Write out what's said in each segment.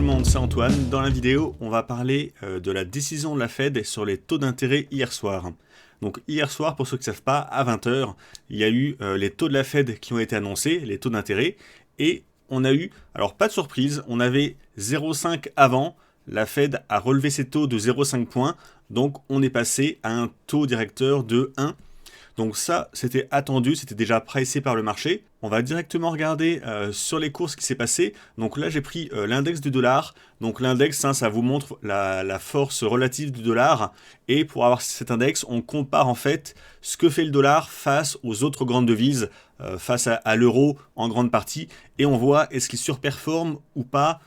le monde, c'est Antoine. Dans la vidéo, on va parler de la décision de la Fed sur les taux d'intérêt hier soir. Donc hier soir, pour ceux qui ne savent pas, à 20 h, il y a eu les taux de la Fed qui ont été annoncés, les taux d'intérêt, et on a eu, alors pas de surprise, on avait 0,5 avant, la Fed a relevé ses taux de 0,5 points, donc on est passé à un taux directeur de 1. Donc ça, c'était attendu, c'était déjà pricé par le marché. On va directement regarder sur les cours ce qui s'est passé. Donc là, j'ai pris l'index du dollar. Donc l'index, ça vous montre la force relative du dollar. Et pour avoir cet index, on compare en fait ce que fait le dollar face aux autres grandes devises, face à l'euro en grande partie. Et on voit est-ce qu'il surperforme ou pas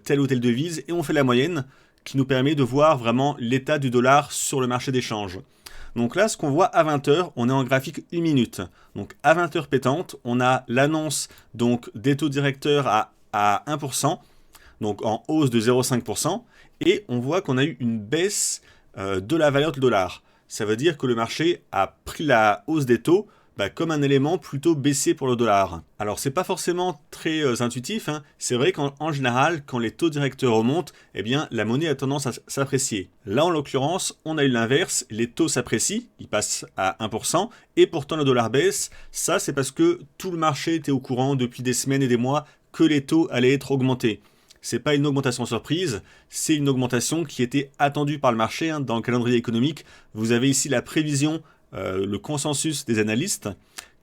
telle ou telle devise. Et on fait la moyenne qui nous permet de voir vraiment l'état du dollar sur le marché d'échange. Donc là, ce qu'on voit à 20 h, on est en graphique 1 minute. Donc à 20 h pétante, on a l'annonce donc des taux directeurs à 1%, donc en hausse de 0,5%, et on voit qu'on a eu une baisse de la valeur du dollar. Ça veut dire que le marché a pris la hausse des taux comme un élément plutôt baissé pour le dollar. Alors c'est pas forcément très intuitif, hein. C'est vrai qu'en général, quand les taux directeurs remontent, eh bien la monnaie a tendance à s'apprécier. Là en l'occurrence, on a eu l'inverse, les taux s'apprécient, ils passent à 1%, et pourtant le dollar baisse. Ça c'est parce que tout le marché était au courant depuis des semaines et des mois que les taux allaient être augmentés. C'est pas une augmentation surprise, c'est une augmentation qui était attendue par le marché, hein. Dans le calendrier économique, vous avez ici la prévision, le consensus des analystes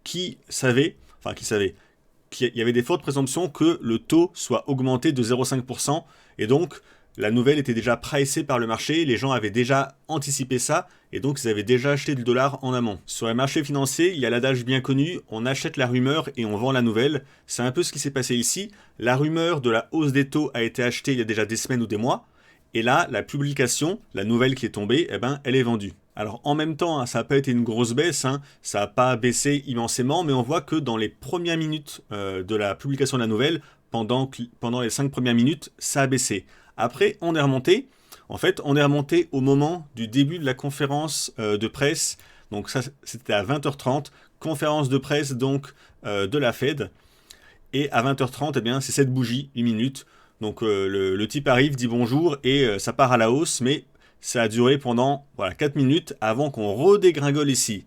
qui qu'il y avait des fortes présomptions que le taux soit augmenté de 0,5%, et donc la nouvelle était déjà pricée par le marché, les gens avaient déjà anticipé ça, et donc ils avaient déjà acheté du dollar en amont. Sur les marchés financiers, il y a l'adage bien connu, on achète la rumeur et on vend la nouvelle. C'est un peu ce qui s'est passé ici. La rumeur de la hausse des taux a été achetée il y a déjà des semaines ou des mois, et là, la publication, la nouvelle qui est tombée, elle est vendue. Alors en même temps, hein, ça n'a pas été une grosse baisse, hein, ça n'a pas baissé immensément, mais on voit que dans les premières minutes de la publication de la nouvelle, pendant les 5 premières minutes, ça a baissé. Après, on est remonté. En fait, on est remonté au moment du début de la conférence de presse. Donc ça, c'était à 20 h 30, conférence de presse donc de la Fed. Et à 20 h 30, eh bien, c'est cette bougie, 1 minute. Donc le type arrive, dit bonjour, et ça part à la hausse, mais ça a duré pendant 4 minutes avant qu'on redégringole ici.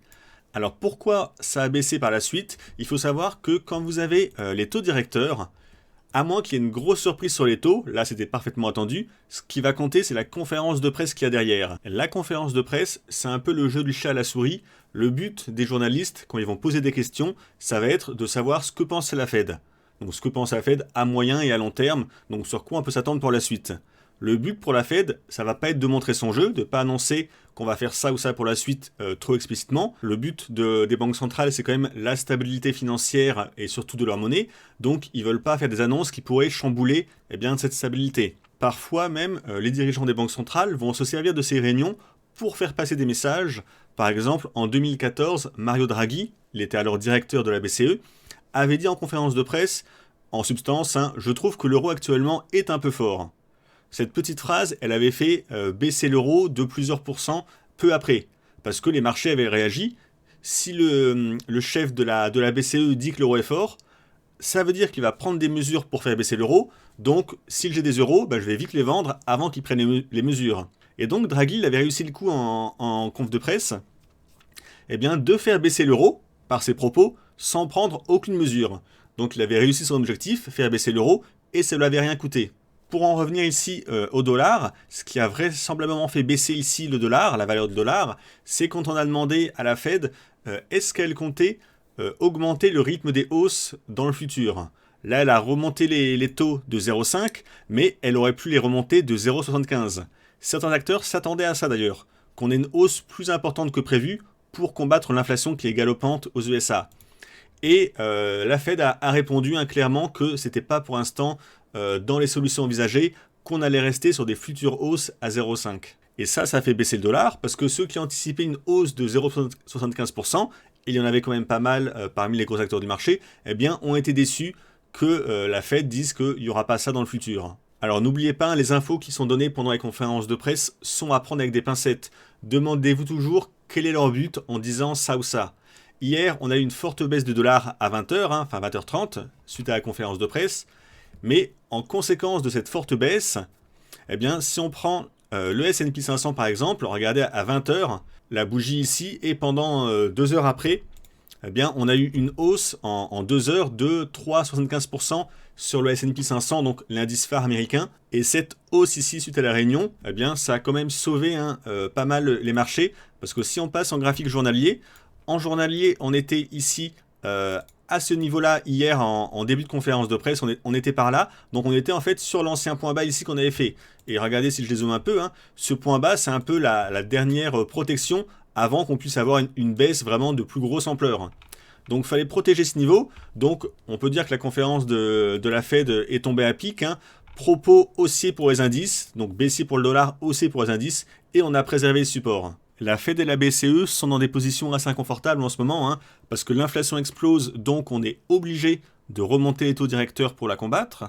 Alors pourquoi ça a baissé par la suite? Il faut savoir que quand vous avez les taux directeurs, à moins qu'il y ait une grosse surprise sur les taux, là c'était parfaitement attendu, ce qui va compter c'est la conférence de presse qu'il y a derrière. La conférence de presse, c'est un peu le jeu du chat à la souris. Le but des journalistes, quand ils vont poser des questions, ça va être de savoir ce que pense la Fed. Donc ce que pense la Fed à moyen et à long terme, donc sur quoi on peut s'attendre pour la suite. Le but pour la Fed, ça va pas être de montrer son jeu, de pas annoncer qu'on va faire ça ou ça pour la suite trop explicitement. Le but des banques centrales, c'est quand même la stabilité financière et surtout de leur monnaie. Donc ils veulent pas faire des annonces qui pourraient chambouler cette stabilité. Parfois même, les dirigeants des banques centrales vont se servir de ces réunions pour faire passer des messages. Par exemple, en 2014, Mario Draghi, il était alors directeur de la BCE, avait dit en conférence de presse, en substance, je trouve que l'euro actuellement est un peu fort. Cette petite phrase, elle avait fait baisser l'euro de plusieurs pourcents peu après, parce que les marchés avaient réagi. Si le chef de la BCE dit que l'euro est fort, ça veut dire qu'il va prendre des mesures pour faire baisser l'euro. Donc, si j'ai des euros, je vais vite les vendre avant qu'il prenne les mesures. Et donc, Draghi, il avait réussi le coup en conf de presse, de faire baisser l'euro par ses propos sans prendre aucune mesure. Donc, il avait réussi son objectif, faire baisser l'euro, et ça ne lui avait rien coûté. Pour en revenir ici au dollar, ce qui a vraisemblablement fait baisser ici le dollar, la valeur du dollar, c'est quand on a demandé à la Fed est-ce qu'elle comptait augmenter le rythme des hausses dans le futur. Là, elle a remonté les taux de 0,5, mais elle aurait pu les remonter de 0,75. Certains acteurs s'attendaient à ça d'ailleurs, qu'on ait une hausse plus importante que prévu pour combattre l'inflation qui est galopante aux USA. Et la Fed a répondu clairement que c'était pas pour l'instant dans les solutions envisagées qu'on allait rester sur des futures hausses à 0,5. Et ça fait baisser le dollar parce que ceux qui anticipaient une hausse de 0,75%, et il y en avait quand même pas mal parmi les gros acteurs du marché, ont été déçus que la Fed dise qu'il n'y aura pas ça dans le futur. Alors n'oubliez pas, les infos qui sont données pendant les conférences de presse sont à prendre avec des pincettes. Demandez-vous toujours quel est leur but en disant ça ou ça. Hier, on a eu une forte baisse du dollar à 20 h, enfin 20 h 30, suite à la conférence de presse. Mais en conséquence de cette forte baisse, eh bien, si on prend le S&P 500 par exemple, regardez à 20 heures, la bougie ici, et pendant 2 heures après, eh bien, on a eu une hausse en 2 heures de 3,75% sur le S&P 500, donc l'indice phare américain. Et cette hausse ici, suite à la réunion, eh bien, ça a quand même sauvé pas mal les marchés, parce que si on passe en graphique journalier, on était ici à ce niveau-là hier en début de conférence de presse, on était par là, donc on était en fait sur l'ancien point bas ici qu'on avait fait. Et regardez si je dézoome un peu, ce point bas c'est un peu la dernière protection avant qu'on puisse avoir une baisse vraiment de plus grosse ampleur. Donc il fallait protéger ce niveau, donc on peut dire que la conférence de la Fed est tombée à pic, propos haussier pour les indices, donc baissier pour le dollar, haussier pour les indices, et on a préservé le support. La Fed et la BCE sont dans des positions assez inconfortables en ce moment, parce que l'inflation explose, donc on est obligé de remonter les taux directeurs pour la combattre.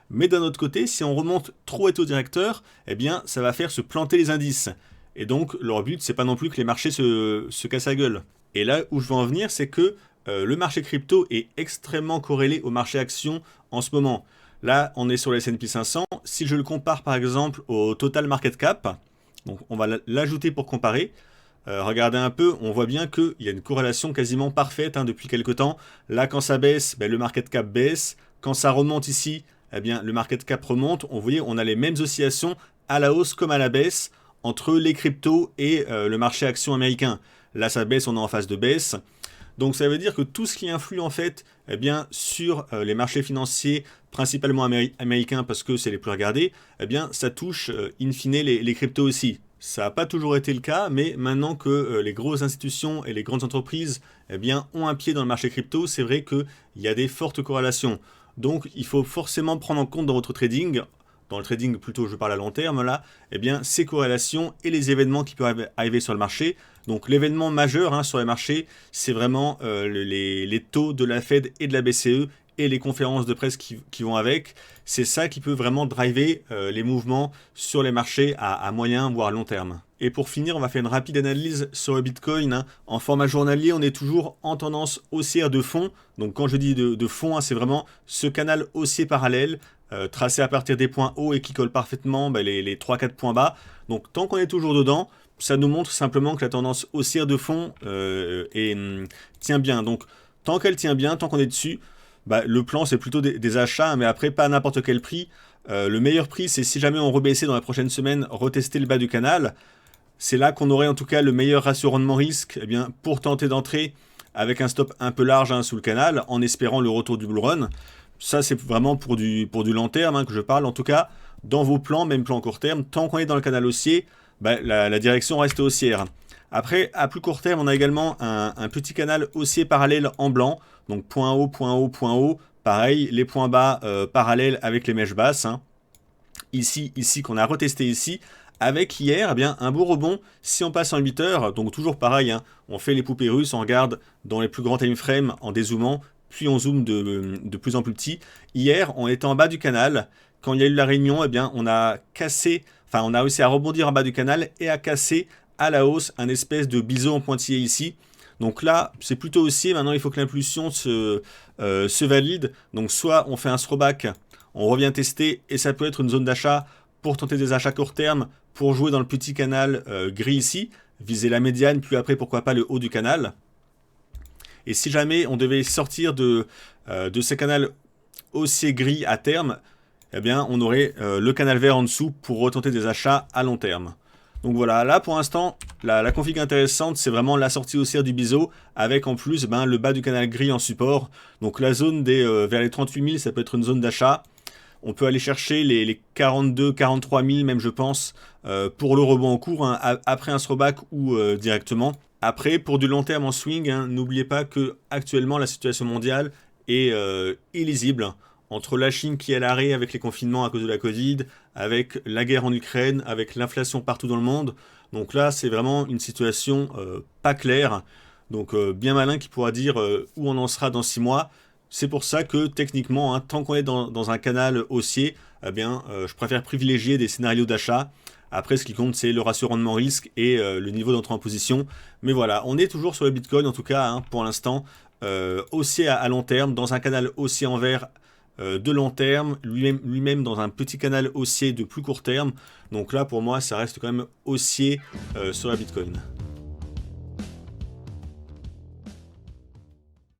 Mais d'un autre côté, si on remonte trop les taux directeurs, eh bien ça va faire se planter les indices. Et donc leur but, c'est pas non plus que les marchés se cassent la gueule. Et là où je veux en venir, c'est que le marché crypto est extrêmement corrélé au marché action en ce moment. Là, on est sur le S&P 500. Si je le compare par exemple au total market cap, donc on va l'ajouter pour comparer. Regardez un peu, on voit bien qu'il y a une corrélation quasiment parfaite depuis quelques temps. Là, quand ça baisse, le market cap baisse. Quand ça remonte ici, eh bien, le market cap remonte. Vous voyez, on a les mêmes oscillations à la hausse comme à la baisse entre les cryptos et le marché action américain. Là, ça baisse, on est en phase de baisse. Donc ça veut dire que tout ce qui influe en fait sur les marchés financiers, principalement américains parce que c'est les plus regardés, ça touche in fine les cryptos aussi. Ça n'a pas toujours été le cas, mais maintenant que les grosses institutions et les grandes entreprises ont un pied dans le marché crypto, c'est vrai qu'il y a des fortes corrélations. Donc il faut forcément prendre en compte dans votre trading, dans le trading plutôt je parle à long terme là, ces corrélations et les événements qui peuvent arriver sur le marché. Donc l'événement majeur sur les marchés, c'est vraiment les taux de la Fed et de la BCE et les conférences de presse qui vont avec. C'est ça qui peut vraiment driver les mouvements sur les marchés à moyen voire long terme. Et pour finir, on va faire une rapide analyse sur le Bitcoin. En format journalier, on est toujours en tendance haussière de fond. Donc quand je dis de fond, c'est vraiment ce canal haussier parallèle tracé à partir des points hauts et qui colle parfaitement les 3-4 points bas. Donc tant qu'on est toujours dedans, ça nous montre simplement que la tendance haussière de fond tient bien. Donc tant qu'elle tient bien, tant qu'on est dessus, le plan c'est plutôt des achats, mais après pas à n'importe quel prix. Le meilleur prix, c'est si jamais on rebaissait dans la prochaine semaine, retester le bas du canal. C'est là qu'on aurait en tout cas le meilleur ratio rendement-risque pour tenter d'entrer avec un stop un peu large sous le canal, en espérant le retour du bull run. Ça c'est vraiment pour du long terme que je parle. En tout cas, dans vos plans, même plan court terme, tant qu'on est dans le canal haussier, la direction reste haussière. Après, à plus court terme, on a également un petit canal haussier parallèle en blanc. Donc point haut, point haut, point haut. Pareil, les points bas parallèles avec les mèches basses. Ici, qu'on a retesté ici. Avec hier, un beau rebond si on passe en 8 heures. Donc toujours pareil, on fait les poupées russes, on regarde dans les plus grands time frames en dézoomant, puis on zoome de plus en plus petit. Hier, on était en bas du canal. Quand il y a eu la réunion, on a cassé, on a réussi à rebondir en bas du canal et à casser à la hausse un espèce de biseau en pointillé ici. Donc là, c'est plutôt haussier. Maintenant, il faut que l'impulsion se valide. Donc soit on fait un throwback, on revient tester et ça peut être une zone d'achat pour tenter des achats court terme, pour jouer dans le petit canal gris ici, viser la médiane, puis après pourquoi pas le haut du canal. Et si jamais on devait sortir de ce canal haussier gris à terme, on aurait le canal vert en dessous pour retenter des achats à long terme. Donc voilà, là pour l'instant, la config intéressante, c'est vraiment la sortie haussière du biseau, avec en plus le bas du canal gris en support. Donc la zone vers les 38 000, ça peut être une zone d'achat. On peut aller chercher les 42, 43 000 même je pense, pour le rebond en cours, après un throwback ou directement. Après, pour du long terme en swing, n'oubliez pas que actuellement la situation mondiale est illisible. Entre la Chine qui est à l'arrêt avec les confinements à cause de la Covid, avec la guerre en Ukraine, avec l'inflation partout dans le monde. Donc là, c'est vraiment une situation pas claire. Donc bien malin qui pourra dire où on en sera dans 6 mois. C'est pour ça que techniquement, tant qu'on est dans un canal haussier, je préfère privilégier des scénarios d'achat. Après, ce qui compte, c'est le ratio rendement-risque et le niveau d'entrée en position. Mais voilà, on est toujours sur le Bitcoin, en tout cas, pour l'instant, haussier à long terme, dans un canal haussier en vert de long terme, lui-même dans un petit canal haussier de plus court terme. Donc là, pour moi, ça reste quand même haussier sur la Bitcoin.